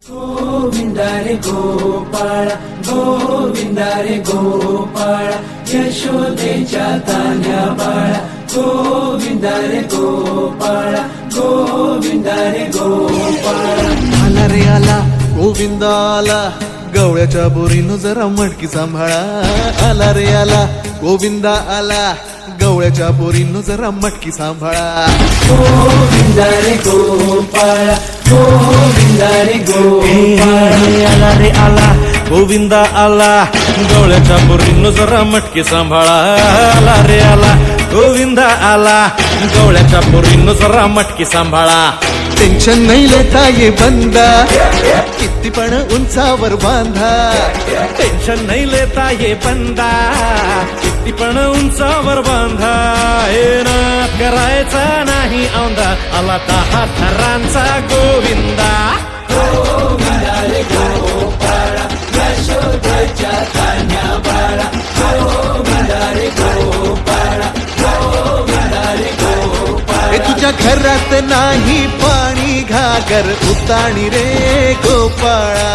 गोविंदा रे गोपाळ गोविंदा रे गोपाळ यशोदेच्या तान्या बाळा गोविंदा रे गोपाळ गोविंदा रे गोपाळ आला रे आला गोविंदा आला गवळ्याच्या बोरीनं जरा मटकी सांभाळा आला रे आला गोविंदा आला गवळ्याच्या बोरीनं जरा मटकी सांभाळा गोविंदा रे गोपाळ गोविंदा रे गोपाळ आला रे आला गोविंदा आला गवळ्याच्या बोरीनं जरा मटकी सांभाळा आला रे आला गोविंदा आला गवळ्याच्या बोरीनं जरा मटकी सांभाळा टेन्शन नाही लेता ये बंदा किती पण उंचावर बांधा टेन्शन नाही लेता ये बंदा किती पण उंचावर बांधा हे ना करायचा नाही औंधा आला 10 थरांचा गोविंदा गोविंदा रे गोपाळ यशोदेच्या तान्या बाळा गोविंदा रे गोपाळ गोविंदा रे गोपाळ ए तुझ्या घरात नाही पाणी घागर उताणी रे गोपाळा